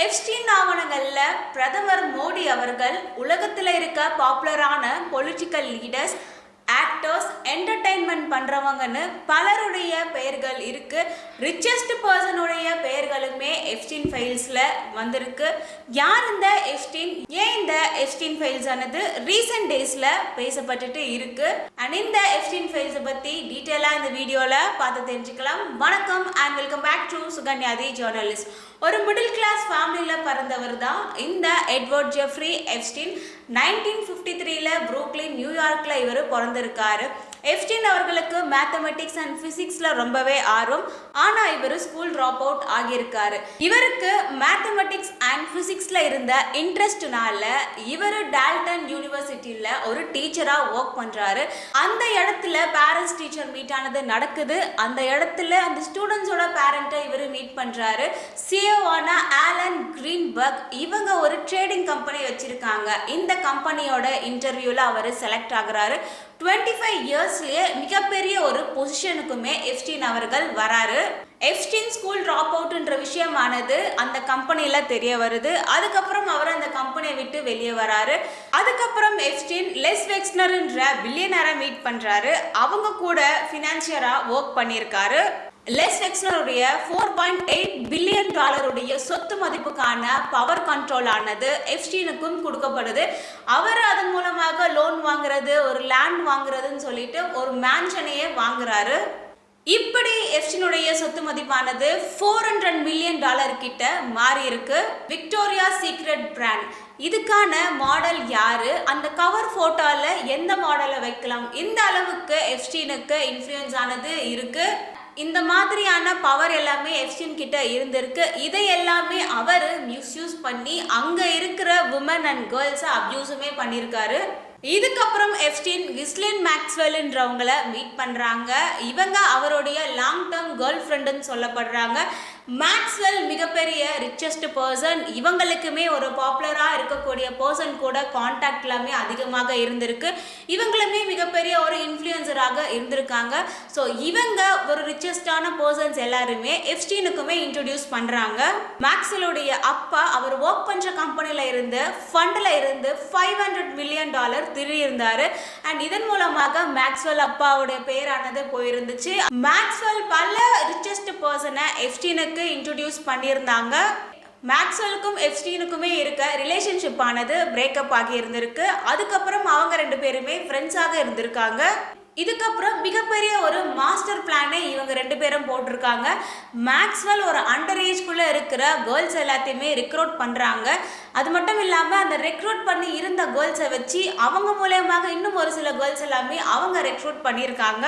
Epstein ஆவணங்கள்ல பிரதமர் மோடி அவர்கள் உலகத்துல இருக்க பாப்புலரான பொலிட்டிக்கல் லீடர்ஸ், ஆக்டர்ஸ், என்டர்டைன்மெண்ட் பண்றவங்கன்னு பலருடைய பெயர்கள் இருக்கு. ரிச்சஸ்ட் பர்சனுடைய பெயர்களுமே எப்ஸ்டீன் ஃபைல்ஸ்ல வந்திருக்கு. யார் இந்த எப்ஸ்டீன், ஏன் இந்த எப்ஸ்டீன் ஃபைல்ஸ் ஆனது ரீசெண்ட் டேஸ்ல பேசப்பட்டுட்டு இருக்கு. அண்ட் இந்த எப்ஸ்டீன் ஃபைல்ஸ் பத்தி டீட்டெயிலா இந்த வீடியோல பார்த்து தெரிஞ்சுக்கலாம். வணக்கம் அண்ட் வெல்கம் பேக் டு சுகன்யாதி ஜேர்னலிஸ்ட். ஒரு மிடில் கிளாஸ் ஃபேமிலியில பிறந்தவர் தான் இந்த எட்வர்ட் ஜெஃப்ரி எப்ஸ்டீன். 1953ல புரூக்லின், நியூயார்க்ல இவர் பிறந்திருக்காரு. எப்ஸ்டீன் அவர்களுக்கு மேத்தமெட்டிக்ஸ் அண்ட் பிசிக்ஸ்ல ரொம்பவே ஆர்வம். ஆனா இவர் ஸ்கூல் ட்ராப் அவுட் ஆகியிருக்காரு. இவருக்கு மேத்தமெட்டிக்ஸ் அண்ட் பிசிக்ஸ்ல இருந்த இன்ட்ரெஸ்ட்னால இவர் டால்டன் யூனிவர்சிட்டியில ஒரு டீச்சரா ஒர்க் பண்றாரு. அந்த இடத்துல பேரண்ட்ஸ் டீச்சர் மீட் ஆனது நடக்குது. அந்த இடத்துல அந்த ஸ்டூடெண்ட்ஸோட பேரண்ட்டை இவர் மீட் பண்றாரு. சிஓவான ஆலன் கிரீன்பர்க் இவங்க ஒரு ட்ரேடிங் கம்பெனி வச்சிருக்காங்க. இந்த கம்பெனியோட இன்டர்வியூல அவர் செலக்ட் ஆகுறாரு. 25 இயர்ஸ்லயே மிகப்பெரிய ஒரு பொசிஷனுக்குமே எப்ஸ்டீன் அவர்கள் வராரு. எப்ஸ்டீன் ஸ்கூல் ட்ராப் அவுட்ன்ற விஷயமானது அந்த கம்பெனியில தெரிய வருது. அதுக்கப்புறம் அவர் அந்த கம்பெனியை விட்டு வெளியே வராரு. அதுக்கப்புறம் எப்ஸ்டீன் லெஸ் வெக்ஸ்னர்ன்ற பில்லியனரை மீட் பண்றாரு. அவங்க கூட ஃபினான்சியரா ஒர்க் பண்ணியிருக்காரு. லெஸ் வெக்ஸ்னருடைய $4.8 பில்லியன் சொத்து மதிப்புக்கான பவர் கண்ட்ரோல் ஆனது எப்ஸ்டீனுக்கும் கொடுக்கப்படுது. அவர் அதன் மூலமாக லோன் வாங்குறது, ஒரு லேண்ட் வாங்குறதுன்னு சொல்லிட்டு ஒரு மேன்ஷனையே வாங்குறாரு. இப்படி எப்ஸ்டீனுடைய சொத்து மதிப்பானது $400 மில்லியன் கிட்ட மாறி இருக்கு. விக்டோரியா சீக்ரெட் பிராண்ட் இதுக்கான மாடல் யாரு, அந்த கவர் போட்டோல எந்த மாடலை வைக்கலாம், இந்த அளவுக்கு எப்ஸ்டீனுக்கு இன்ஃப்ளூயன்ஸ் ஆனது இருக்கு. இந்த மாதிரியான பவர் எல்லாமே எப்ஸ்டீன் கிட்ட இருந்திருக்கு. இதை எல்லாமே அவர் மிஸ்யூஸ் பண்ணி அங்க இருக்கிற உமன் அண்ட் கேர்ள்ஸை அப்யூஸுமே பண்ணியிருக்காரு. இதுக்கப்புறம் எப்ஸ்டீன் கிஸ்லின் மேக்ஸ்வெல்ன்றவங்கள மீட் பண்றாங்க. இவங்க அவருடைய லாங் டேர்ம் கேர்ள் ஃப்ரெண்டுன்னு சொல்லப்படுறாங்க. மேக்ஸ்வெல் மிகப்பெரிய ரிச்சஸ்ட் பர்சன். இவங்களுக்குமே ஒரு பாப்புலரா இருக்கக்கூடிய பர்சன் கூட கான்டாக்ட் எல்லாமே அதிகமாக இருந்திருக்கு. இவங்களுமே மிகப்பெரிய ஒரு இன்ஃப்ளூயன்சராக இருந்திருக்காங்க. ஸோ இவங்க ஒரு ரிச்சஸ்டான பர்சன்ஸ் எல்லாருமே எப்ஸ்டீனுக்குமே இன்ட்ரோடியூஸ் பண்றாங்க. மேக்ஸ்வெலுடைய அப்பா அவர் ஒர்க் பண்ற கம்பெனில இருந்து ஃபண்ட்ல இருந்து $500 மில்லியன் திருடியிருந்தாரு. அண்ட் இதன் மூலமாக மேக்ஸ்வெல் அப்பாவுடைய பெயரானது போயிருந்துச்சு. மேக்ஸ்வெல் பல ரிச்சஸ்ட் பர்சனை எப்ஸ்டீனுக்கு இன்ட்ரோடியூஸ் பண்ணியிருந்தாங்க. மேக்ஸ்வெலுக்கும் எப்ஸ்டீனுக்குமே இருக்க ரிலேஷன்ஷிப் ஆனது பிரேக்கப் ஆகி இருந்திருக்கு. அதுக்கப்புறம் அவங்க ரெண்டு பேருமே ஃப்ரெண்ட்ஸாக இருந்திருக்காங்க. இதுக்கப்புறம் மிகப்பெரிய ஒரு மாஸ்டர் பிளானே இவங்க ரெண்டு பேரும் போட்டிருக்காங்க. மேக்ஸ்வெல் ஒரு அண்டர் ஏஜ்குள்ளே இருக்கிற கேர்ள்ஸ் எல்லாத்தையுமே ரெக்ரூட் பண்ணுறாங்க. அது மட்டும் இல்லாமல் அந்த ரெக்ரூட் பண்ணி இருந்த கேர்ள்ஸை வச்சு அவங்க மூலயமாக இன்னும் ஒரு சில கேர்ள்ஸ் எல்லாமே அவங்க ரெக்ரூட் பண்ணியிருக்காங்க.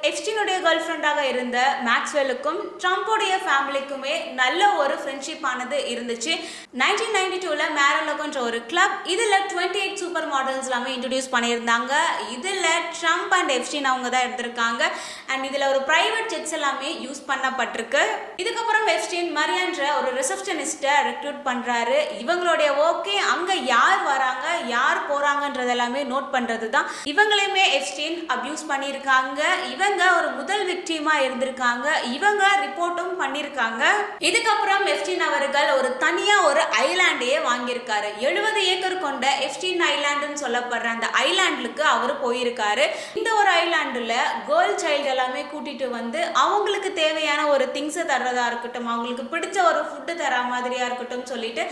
எப்ஸ்டீனுடைய கேர்ள் ஃப்ரெண்டாக இருந்த மேக்ஸ்வெலுக்கும் ட்ரம்போடைய ஃபேமிலிக்குமே நல்ல ஒரு ஃப்ரெண்ட்ஷிப் ஆனது இருந்துச்சு. 1992ல மேரலோகன்ற ஒரு கிளப், இதில் 28 சூப்பர் மாடல்ஸ் எல்லாமே இன்ட்ரடியூஸ் பண்ணியிருந்தாங்க. இதில் ட்ரம்ப் அண்ட் எப்ஸ்டீன் அவங்க தான் இருந்திருக்காங்க. அண்ட் இதில் ஒரு ப்ரைவேட் ஜெட்ஸ் எல்லாமே யூஸ் பண்ணப்பட்டிருக்கு. இதுக்கப்புறம் எப்ஸ்டீன் மரியான்ற ஒரு ரிசப்ஷனிஸ்ட்டை ரெக்ரூட் பண்ணுறாரு. இவங்களுடைய ஓகே அங்கே யார் வராங்க யார் போகிறாங்கன்றது எல்லாமே நோட் பண்ணுறது தான். இவங்களையுமே எப்ஸ்டீன் அப்யூஸ் பண்ணியிருக்காங்க. இவங்க ஒரு முதல் விக்டிமா இருந்திருக்காங்க. இவங்க ரிப்போர்ட்டும் பண்ணியிருக்காங்க. இதுக்கப்புறம் எப்ஸ்டீன் அவர்கள் ஒரு தனியா ஒரு ஐலாண்டையே வாங்கியிருக்காரு. 70 ஏக்கர் கொண்ட எப்ஸ்டீன் ஐலாண்டுன்னு சொல்லப்படுற அந்த ஐலாண்டுக்கு அவர் போயிருக்காரு. இந்த ஒரு ஐலாண்டுல கேர்ள் சைல்டு எல்லாமே கூட்டிட்டு வந்து அவங்களுக்கு தேவையான ஒரு திங்ஸை தர்றதா இருக்கட்டும், அவங்களுக்கு பிடிச்ச ஒரு ஃபுட்டு தர மாதிரியா இருக்கட்டும் சொல்லிட்டு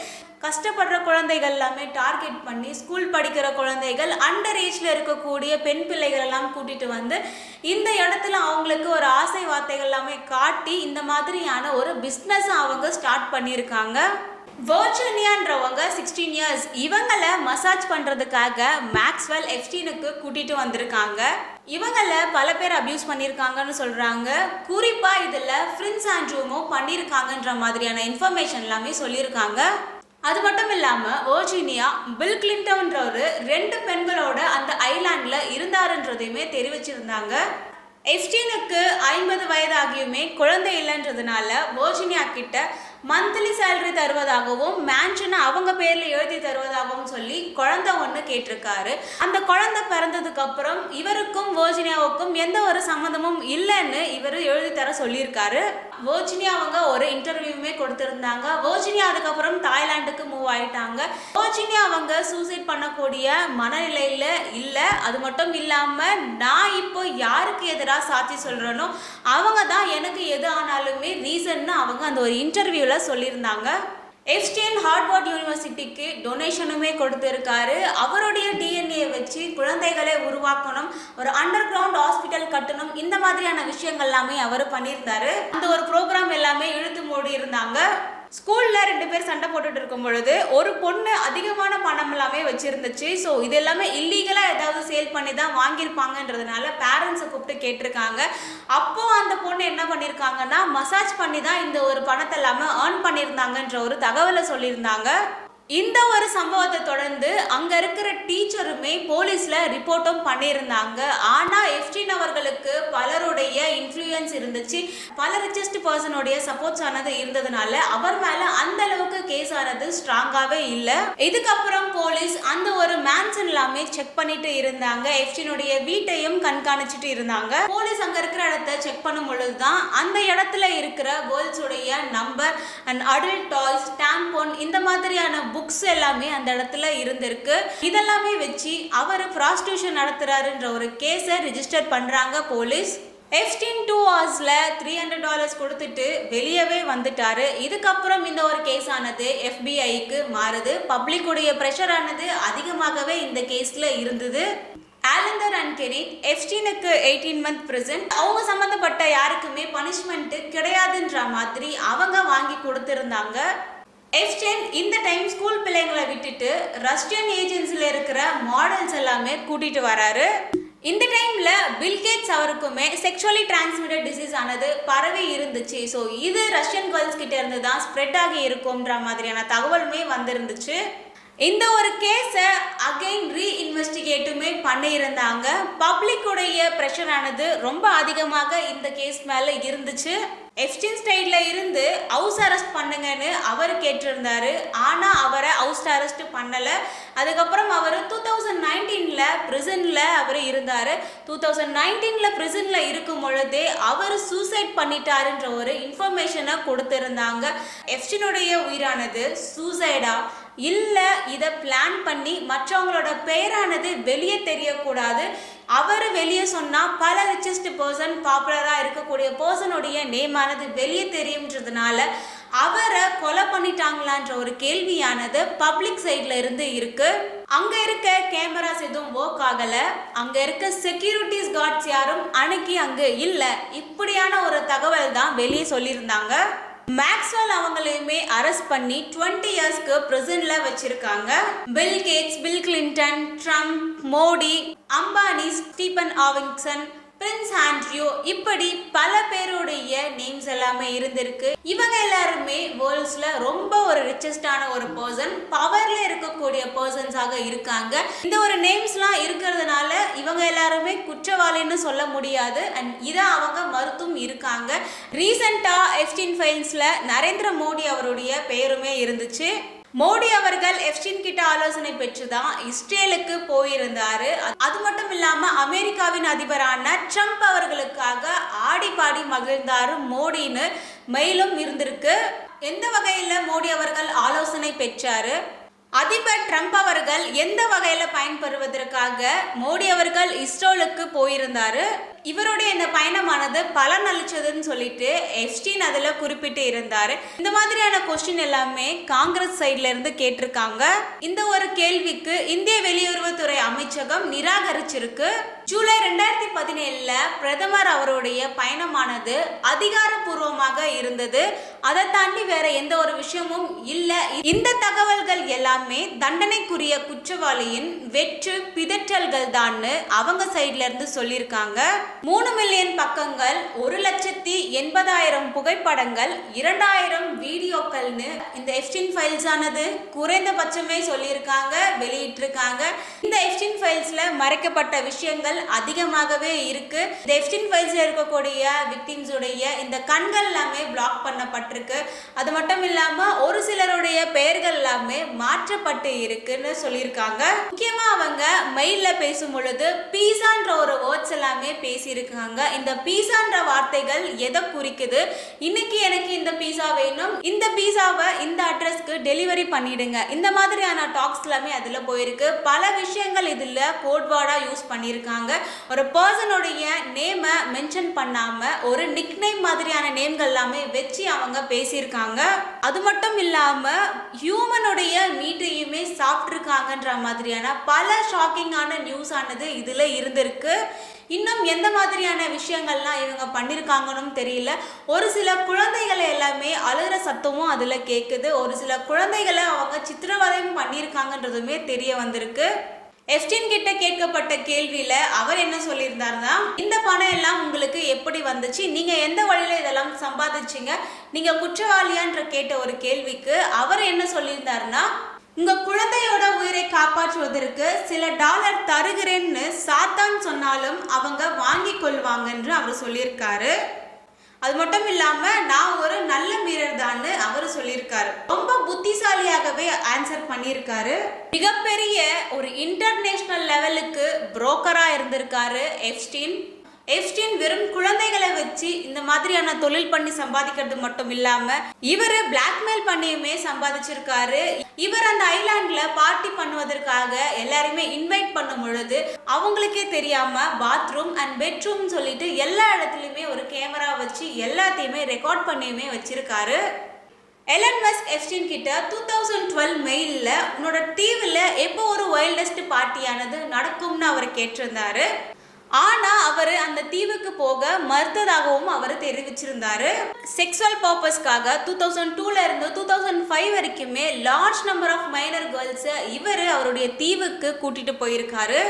கஷ்டப்படுற குழந்தைகள் எல்லாமே டார்கெட் பண்ணி ஸ்கூல் படிக்கிற குழந்தைகள், அண்டர் ஏஜ்ல இருக்கக்கூடிய பெண் பிள்ளைகள் எல்லாம் கூட்டிட்டு வந்து இந்த இடத்துல அவங்களுக்கு ஒரு ஆசை வார்த்தைகள் எல்லாமே காட்டி இந்த மாதிரியான ஒரு பிஸ்னஸ் அவங்க ஸ்டார்ட் பண்ணியிருக்காங்க. வர்ஜீனியான்றவங்க 16 இயர்ஸ் இவங்களை மசாஜ் பண்றதுக்காக மேக்ஸ்வெல் எப்ஸ்டீனுக்கு கூட்டிட்டு வந்திருக்காங்க. இவங்கள பல பேர் அபியூஸ் பண்ணியிருக்காங்கன்னு சொல்றாங்க. குறிப்பா இதுல பிரின்ஸ் ஆண்ட்ரூவும் பண்ணியிருக்காங்கன்ற மாதிரியான இன்ஃபர்மேஷன் எல்லாமே சொல்லியிருக்காங்க. அது மட்டும் இல்லாமல் வர்ஜீனியா பில் கிளின்டன்ன்றவர் 2 பெண்களோட அந்த ஐலாண்டில் இருந்தாருன்றதையுமே தெரிவிச்சிருந்தாங்க. எப்ஸ்டீனுக்கு 50 வயதாகியுமே குழந்தை இல்லைன்றதுனால வர்ஜீனியா கிட்ட மந்த்லி சேலரி தருவதாகவும் மேன்ஷனை அவங்க பேரில் எழுதி தருவதாகவும் சொல்லி குழந்தை ஒன்று கேட்டிருக்காரு. அந்த குழந்தை பிறந்ததுக்கு அப்புறம் இவருக்கும் வர்ஜீனியாவுக்கும் எந்த ஒரு சம்மந்தமும் இல்லைன்னு இவர் எழுதி தர சொல்லியிருக்காரு. வர்ஜீனியா அவங்க ஒரு இன்டர்வியூமே கொடுத்துருந்தாங்க. வர்ஜீனியா அதுக்கப்புறம் தாய்லாந்து ஆயிட்டாங்க. வர்ஜீனியா அவங்க சூசைட் பண்ணக்கூடிய மனநிலையில இல்லை. அது மட்டும் இல்லாமல் நான் இப்போ யாருக்கு எதிராக சாட்சி சொல்கிறேனோ அவங்க தான் எனக்கு எது ஆனாலுமே ரீசன்னு அவங்க அந்த ஒரு இன்டர்வியூவில் சொல்லியிருந்தாங்க. எப்ஸ்டீன் ஹார்வர்ட் யூனிவர்சிட்டிக்கு டொனேஷனுமே கொடுத்துருக்காரு. அவருடைய டிஎன்ஏ வச்சு குழந்தைகளை உருவாக்கணும், ஒரு அண்டர் கிரவுண்ட் ஹாஸ்பிட்டல் கட்டணும், இந்த மாதிரியான விஷயங்கள் எல்லாமே அவர் பண்ணியிருந்தாரு. அந்த ஒரு ப்ரோக்ராம் எல்லாமே இழுத்து மூடி இருந்தாங்க. ஸ்கூலில் 2 பேர் சண்டை போட்டுட்டு இருக்கும் பொழுது ஒரு பொண்ணு அதிகமான பணம் எல்லாமே வச்சுருந்துச்சு. ஸோ இது எல்லாமே இல்லீகலாக ஏதாவது சேல் பண்ணி தான் வாங்கியிருப்பாங்கன்றதுனால பேரண்ட்ஸை கூப்பிட்டு கேட்டிருக்காங்க. அப்போது அந்த பொண்ணு என்ன பண்ணியிருக்காங்கன்னா மசாஜ் பண்ணி தான் இந்த ஒரு பணத்தை எல்லாமே ஏர்ன் பண்ணியிருந்தாங்கன்ற ஒரு தகவலை சொல்லியிருந்தாங்க. இந்த ஒரு சம்பவத்தை தொடர்ந்து அங்கே இருக்கிற டீச்சருமே போலீஸில் ரிப்போர்ட்டும் பண்ணியிருந்தாங்க. ஆனால் எப்ஸ்டீன் அவர்களுக்கு பலருடைய இன்ஃப்ளூயன்ஸ் இருந்துச்சு, பல ரிச்சஸ்ட் பர்சனுடைய சப்போர்ட்ஸ் ஆனது இருந்ததுனால அவர் மேலே அந்த அளவுக்கு கேஸ் ஆனது ஸ்ட்ராங்காகவே இல்லை. இதுக்கப்புறம் போலீஸ் அந்த ஒரு மேன்சன் எல்லாமே செக் பண்ணிட்டு இருந்தாங்க. எப்ஸ்டீனுடைய வீட்டையும் கண்காணிச்சுட்டு இருந்தாங்க. போலீஸ் அங்கே இருக்கிற இடத்த செக் பண்ணும் பொழுது தான் அந்த இடத்துல இருக்கிற கேர்ள்ஸுடைய நம்பர் அண்ட் அடல்ட் டாய்ஸ், டேம்போன், இந்த மாதிரியான புக்ஸ் எல்லாமே அந்த இடத்துல இருந்திருக்கு. இதெல்லாமே வச்சு அவர் ப்ராஸ்டியூஷன் நடத்துறாருன்ற ஒரு கேஸை ரிஜிஸ்டர் பண்றாங்க போலீஸ். எப்ஸ்டீன் 2 ஹவர்ஸ்ல $300 கொடுத்துட்டு வெளியவே வந்துட்டாரு. இதுக்கப்புறம் இந்த ஒரு கேஸ் ஆனது FBI-க்கு மாறுது. பப்ளிக்குடைய ப்ரெஷர் ஆனது அதிகமாகவே இந்த கேஸ்ல இருந்தது. ஆலந்தர் அண்ட் கெனித் எப்ஸ்டீனுக்கு 18 month prison, அவங்க சம்மந்தப்பட்ட யாருக்குமே பனிஷ்மெண்ட் கிடையாதுன்ற மாதிரி அவங்க வாங்கி கொடுத்திருந்தாங்க. எப்ஸ்டீன் இந்த டைம் ஸ்கூல் பிள்ளைங்களை விட்டுட்டு ரஷ்யன் ஏஜென்சியில் இருக்கிற மாடல்ஸ் எல்லாமே கூட்டிட்டு வராரு. இந்த டைம்ல பில்கேட்ஸ் அவருக்குமே செக்ஷுவலி டிரான்ஸ்மிட்டட் டிசீஸ் ஆனது பரவி இருந்துச்சு. ஸோ இது ரஷ்யன் கேர்ள்ஸ் கிட்ட இருந்து தான் ஸ்ப்ரெட் ஆகி இருக்கும்ன்ற மாதிரியான தகவலுமே வந்திருந்துச்சு. இந்த ஒரு கேஸை அகைன் ரீஇன்வெஸ்டிகேட்டுமே பண்ணியிருந்தாங்க. பப்ளிக்குடைய ப்ரெஷர் ஆனது ரொம்ப அதிகமாக இந்த கேஸ் மேலே இருந்துச்சு. எப்ஸ்டீன் ஸ்டைலில் இருந்து ஹவுஸ் அரெஸ்ட் பண்ணுங்கன்னு அவர் கேட்டிருந்தாரு. ஆனால் அவரை ஹவுஸ் அரெஸ்ட் பண்ணலை. அதுக்கப்புறம் அவர் 2019 பிரிசனில் அவர் இருந்தார். 2019 பிரிசனில் இருக்கும் பொழுதே அவர் சூசைட் பண்ணிட்டாருன்ற ஒரு இன்ஃபர்மேஷனை கொடுத்துருந்தாங்க. எப்ஸ்டீனுடைய உயிரானது சூசைடா இல்லை இதை பிளான் பண்ணி மற்றவங்களோட பெயரானது வெளியே தெரியக்கூடாது, அவர் வெளியே சொன்னால் பல ரிச்சஸ்ட் பர்சன், பாப்புலராக இருக்கக்கூடிய பர்சனுடைய நேமானது வெளியே தெரியும்ன்றதுனால அவரை கொலை பண்ணிட்டாங்களான்ற ஒரு கேள்வியானது பப்ளிக் சைட்ல இருந்து இருக்கு. அங்க இருக்க கேமராஸ் எதுவும் ஒர்க் ஆகல, அங்க இருக்க செக்யூரிட்டிஸ் கார்ட்ஸ் யாரும் அன்னைக்கு அங்க இல்ல, இப்படியான ஒரு தகவல் தான் வெளியே சொல்லியிருந்தாங்க. மேக்ஸ்வெல் அவங்களையுமே அரெஸ்ட் பண்ணி 20 இயர்ஸ்க்கு பிரிசன்ல வச்சிருக்காங்க. Bill Gates, Bill Clinton, Trump, Modi, Ambani, Stephen Hawkinson, Prince Andrew, இப்படி பல பேருடைய நேம்ஸ் எல்லாமே இருந்திருக்கு. இவங்க எல்லாருமே வேர்ல்ட்ஸ்ல ரொம்ப ஒரு ரிச்சஸ்டான ஒரு பர்சன், பவர்ல இருக்கக்கூடிய பர்சன்ஸாக இருக்காங்க. இந்த ஒரு நேம்ஸ்லாம் இருக்கிறதுனால இவங்க எல்லாருமே குற்றவாளின்னு சொல்ல முடியாது. அண்ட் இதை அவங்க மறுத்தும் இருக்காங்க. ரீசெண்டா எப்ஸ்டீன் ஃபைல்ஸ்ல நரேந்திர மோடி அவருடைய பெயருமே இருந்துச்சு. மோடி அவர்கள் எப்ஸ்டீன் கிட்ட ஆலோசனை பெற்றுதான் இஸ்ரேலுக்கு போயிருந்தாரு. அது மட்டும் இல்லாம அமெரிக்காவின் அதிபரான ட்ரம்ப் அவர்களுக்காக ஆடி பாடி மகிழ்ந்தாரு மோடின்னு மெயிலும் இருந்திருக்கு. எந்த வகையில மோடி அவர்கள் ஆலோசனை பெற்றாரு, அதிபர் ட்ரம்ப் அவர்கள் எந்த வகையில பயன்பெறுவதற்காக மோடி அவர்கள் இஸ்ரேலுக்கு போயிருந்தாரு, இவருடைய இந்த பயணமானது பலன் அளிச்சதுன்னு சொல்லிட்டு எப்ஸ்டீன் அதில் குறிப்பிட்டு இருந்தாரு. இந்த மாதிரியான கொஸ்டின் எல்லாமே காங்கிரஸ் சைட்ல இருந்து கேட்டிருக்காங்க. இந்த ஒரு கேள்விக்கு இந்திய வெளியுறவுத்துறை அமைச்சகம் நிராகரிச்சிருக்கு. ஜூலை 2017 பிரதமர் அவருடைய பயணமானது அதிகாரப்பூர்வமாக இருந்தது. அதை தாண்டி வேற எந்த ஒரு விஷயமும் இல்லை. இந்த தகவல்கள் எல்லாமே தண்டனைக்குரிய குற்றவாளியின் வெற்று பிதற்றல்கள் தான் அவங்க சைட்ல இருந்து சொல்லியிருக்காங்க. 3 மில்லியன் பக்கங்கள், 1,80,000 புகைப்படங்கள், 2000 வீடியோக்கள்னு இந்த எப்ஸ்டீன் ஃபைல்ஸ் ஆனது குறைந்தபட்சமே சொல்லியிருக்காங்க, வெளியிட்டிருக்காங்க. இந்த எப்ஸ்டீன் ஃபைல்ஸ்ல மறைக்கப்பட்ட விஷயங்கள் அதிகமாகவே இருக்கு. இந்த எப்ஸ்டீன் ஃபைல்ஸ்ல இருக்கக்கூடிய விக்டிம்ஸ் உடைய இந்த கண்கள் எல்லாமே பிளாக் பண்ணப்பட்டிருக்கு. அது மட்டும் இல்லாம ஒரு சிலருடைய பெயர்கள் எல்லாமே மாற்றப்பட்டு இருக்குன்னு சொல்லியிருக்காங்க. முக்கியமா அவங்க மெயில்ல பேசும் பொழுது பீஸான்ற ஒரு வேர்ட்ஸ் எல்லாமே பேசி பேசியிருக்காங்க. இந்த பீஸான்ற வார்த்தைகள் எதை குறிக்குது, இன்னைக்கு எனக்கு இந்த பீஸா வேணும், இந்த பீஸாவை இந்த அட்ரஸ்க்கு டெலிவரி பண்ணிடுங்க, இந்த மாதிரியான டாக்ஸ் எல்லாமே அதில் போயிருக்கு. பல விஷயங்கள் இதில் கோட்வேர்டாக யூஸ் பண்ணியிருக்காங்க. ஒரு பர்சனுடைய நேமை மென்ஷன் பண்ணாமல் ஒரு நிக்நேம் மாதிரியான நேம்கள் எல்லாமே வச்சு அவங்க பேசியிருக்காங்க. அது மட்டும் இல்லாமல் ஹியூமனுடைய மீட்டையுமே சாப்பிட்ருக்காங்கன்ற மாதிரியான பல ஷாக்கிங்கான நியூஸ் ஆனது இதில் இருந்திருக்கு. இன்னும் எந்த மாதிரியான விஷயங்கள்லாம் இவங்க பண்ணியிருக்காங்கன்னு தெரியல. ஒரு சில குழந்தைகளை எல்லாமே அழுகிற சத்தமும் அதில் கேட்குது. ஒரு சில குழந்தைகளை அவங்க சித்திரவதையும் பண்ணியிருக்காங்கன்றதுமே தெரிய வந்திருக்கு. எப்ஸ்டீன் கிட்ட கேட்கப்பட்ட கேள்வியில அவர் என்ன சொல்லியிருந்தாருன்னா, இந்த பணம் எல்லாம் உங்களுக்கு எப்படி வந்துச்சு, நீங்க எந்த வழியில இதெல்லாம் சம்பாதிச்சீங்க, நீங்க குற்றவாளியான்ற கேட்ட ஒரு கேள்விக்கு அவர் என்ன சொல்லியிருந்தாருன்னா, உங்க குழந்தையோட உயிரை காப்பாற்றுவதற்கு சில டாலர் தருகிறேன்னு சாத்தான் சொன்னாலும் அவங்க வாங்கி கொள்வாங்கன்னு அவர் சொல்லியிருக்காரு. அது மட்டும் இல்லாம நான் ஒரு நல்ல மீரர் தான் அவர் சொல்லியிருக்காரு. ரொம்ப புத்திசாலியாகவே ஆன்சர் பண்ணியிருக்காரு. மிகப்பெரிய ஒரு இன்டர்நேஷனல் லெவலுக்கு புரோக்கரா இருந்திருக்காரு எப்ஸ்டீன். எப்ஸ்டீன் வெறும் குழந்தைகளை வச்சு இந்த மாதிரியான தொழில் பண்ணி சம்பாதிக்கிறது மட்டும் இல்லாம இவர் பிளாக்மெயில் பண்ணியுமே சம்பாதிச்சிருக்காரு. இவர் அந்த ஐலாண்ட்ல பார்ட்டி பண்ணுவதற்காக எல்லாருமே இன்வைட் பண்ணும் பொழுது அவங்களுக்கே தெரியாம பாத்ரூம் அண்ட் பெட்ரூம் சொல்லிட்டு எல்லா இடத்துலயுமே ஒரு கேமரா வச்சு எல்லாத்தையுமே ரெக்கார்ட் பண்ணியுமே வச்சிருக்காரு. எலன் மஸ்க் எப்ஸ்டீன் கிட்ட 2012 மெயில்ல உன்னோட தீவுல எப்போ ஒரு வைல்டஸ்ட் பார்ட்டியானது நடக்கும்னு அவர் கேட்டிருந்தாரு. ஆனா அவர் அந்த தீவுக்கு போக மறுத்ததாகவும் அவர் தெரிவிச்சிருந்தாரு. செக்ஸுவல் பர்பஸ்க்காக 2002ல இருந்து 2005 வரைக்குமே லார்ஜ் நம்பர் ஆஃப் மைனர் கேர்ள்ஸை இவர் அவருடைய தீவுக்கு கூட்டிட்டு போயிருக்காரு.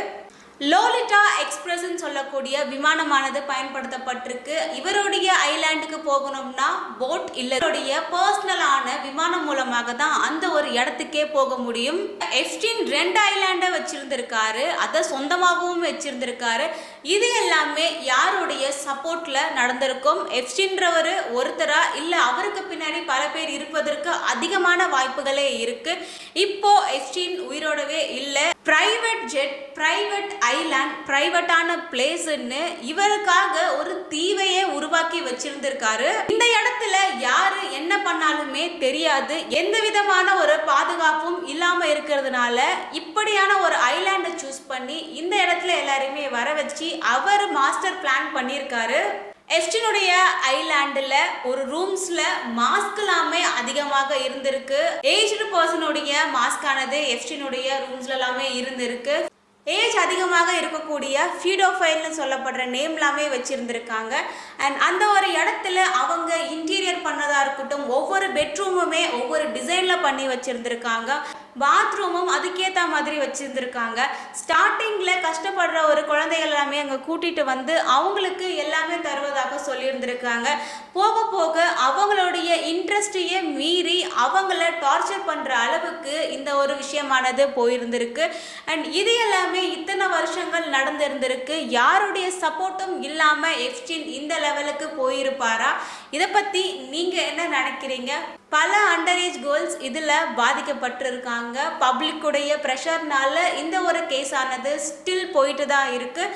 லோலிட்டா எக்ஸ்பிரஸ்ன்னு சொல்லக்கூடிய விமானமானது பயன்படுத்தப்பட்டிருக்கு. இவருடைய ஐலாண்டுக்கு போகணும்னா போட் இல்லை, இவருடைய பர்சனலான விமானம் மூலமாக தான் அந்த ஒரு இடத்துக்கே போக முடியும். எப்ஸ்டீன் 2 ஐலாண்டை வச்சிருந்திருக்காரு, அதை சொந்தமாகவும் வச்சிருந்திருக்காரு. இது எல்லாமே யாருடைய சப்போர்ட்ல நடந்திருக்கும்? எப்ஸ்டீன்றவர் ஒருத்தரா இல்லை அவருக்கு பின்னாடி பல பேர் இருப்பதற்கு அதிகமான வாய்ப்புகளே இருக்கு. இப்போ எப்ஸ்டீன் உயிரோடவே இல்லை. பிரைவேட் ஜெட், பிரைவேட் ஐலாண்ட், பிரைவேட்டான பிளேஸ்ன்னு இவருக்காக ஒரு தீவையே உருவாக்கி வச்சிருந்திருக்காரு. இந்த இடத்துல யாரு என்ன பண்ணாலுமே தெரியாது, எந்த விதமான ஒரு பாதுகாப்பும் இல்லாம இருக்கிறதுனால இப்படியான ஒரு ஐலாண்டை சூஸ் பண்ணி இந்த இடத்துல எல்லாருமே வர வச்சு அவர் மாஸ்டர் பிளான் பண்ணியிருக்காரு. எப்ஸ்டீனுடைய ஐலாண்டில் ஒரு ரூம்ஸில் மாஸ்க் எல்லாமே அதிகமாக இருந்திருக்கு. ஏஜ்டு பர்சனுடைய மாஸ்கானது எப்ஸ்டீனுடைய ரூம்ஸ்ல எல்லாமே இருந்திருக்கு. ஏஜ் அதிகமாக இருக்கக்கூடிய ஃபீடோஃபைல்னு சொல்லப்படுற நேம் எல்லாமே வச்சுருந்துருக்காங்க. அண்ட் அந்த ஒரு இடத்துல அவங்க இன்டீரியர் பண்ணதாக இருக்கட்டும், ஒவ்வொரு பெட்ரூமுமே ஒவ்வொரு டிசைனில் பண்ணி வச்சுருந்துருக்காங்க. பாத்ரூமும் அதுக்கேற்ற மாதிரி வச்சுருந்துருக்காங்க. ஸ்டார்டிங்கில் கஷ்டப்படுற ஒரு குழந்தைகள் எல்லாமே அங்கே கூட்டிகிட்டு வந்து அவங்களுக்கு எல்லாமே தருவதாக சொல்லியிருந்திருக்காங்க. போக போக அவங்களுடைய இன்ட்ரெஸ்டையே மீறி அவங்கள டார்ச்சர் பண்ணுற அளவுக்கு இந்த ஒரு விஷயமானது போயிருந்திருக்கு. அண்ட் இது எல்லாமே இத்தனை வருஷங்கள் நடந்திருந்திருக்கு. யாருடைய சப்போர்ட்டும் இல்லாமல் எப்ஸ்டீன் இந்த லெவலுக்கு போயிருப்பாரா? இதை பற்றி நீங்கள் என்ன நினைக்கிறீங்க? பல அண்டர் ஏஜ் கேர்ள்ஸ் இதில் பாதிக்கப்பட்டிருக்காங்க. பப்ளிக்குடைய ப்ரெஷர்னால இந்த ஒரு கேஸ் ஆனது ஸ்டில் போயிட்டு தான் இருக்குது.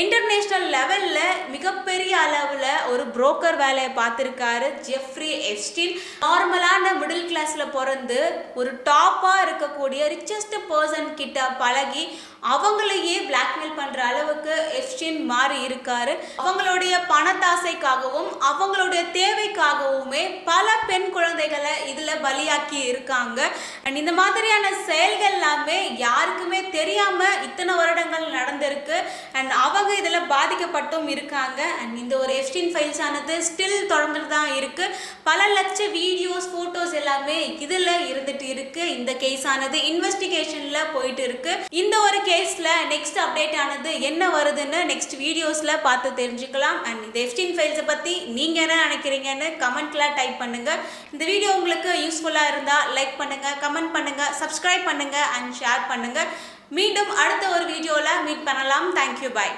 இன்டர்நேஷ்னல் லெவலில் மிகப்பெரிய அளவில் ஒரு புரோக்கர் வேலையை பார்த்துருக்காரு ஜெஃப்ரி எப்ஸ்டீன். நார்மலான மிடில் கிளாஸில் பிறந்து ஒரு டாப்பாக இருக்கக்கூடிய ரிச்சஸ்ட் பர்சன் கிட்ட பழகி அவங்களையே பிளாக்மெயில் பண்ணுற அளவுக்கு எப்ஸ்டீன் மாறி இருக்காரு. அவங்களுடைய பணத்தாசைக்காகவும் அவங்களுடைய தேவைக்காகவுமே பல பெண் குழந்தைகளை இதில் பலியாக்கி இருக்காங்க. அண்ட் இந்த மாதிரியான செயல்கள் எல்லாமே யாருக்குமே தெரியாமல் இத்தனை வருடங்கள் நடந்திருக்கு. அண்ட் அவங்க இதில் பாதிக்கப்பட்டும் இருக்காங்க. அண்ட் இந்த ஒரு எப்ஸ்டீன் ஃபைல்ஸ் ஆனது ஸ்டில் தொடர்ந்துட்டு தான் இருக்கு. பல லட்ச வீடியோஸ், ஃபோட்டோஸ் எல்லாமே இதில் இருந்துட்டு இருக்கு. இந்த கேஸ் ஆனது இன்வெஸ்டிகேஷனில் போயிட்டு இருக்கு. இந்த ஒரு கேஸில் நெக்ஸ்ட் அப்டேட் ஆனது என்ன வருதுன்னு நெக்ஸ்ட் வீடியோஸில் பார்த்து தெரிஞ்சுக்கலாம். அண்ட் இந்த எப்ஸ்டீன் ஃபைல்ஸை பற்றி நீங்கள் என்ன நினைக்கிறீங்கன்னு கமெண்ட்ல டைப் பண்ணுங்கள். இந்த வீடியோ உங்களுக்கு யூஸ்ஃபுல்லாக இருந்தால் லைக் பண்ணுங்கள், கமெண்ட் பண்ணுங்கள், சப்ஸ்கிரைப் பண்ணுங்கள் அண்ட் ஷேர் பண்ணுங்கள். மீண்டும் அடுத்த ஒரு வீடியோவில் மீட் பண்ணலாம். தேங்க்யூ, பாய்.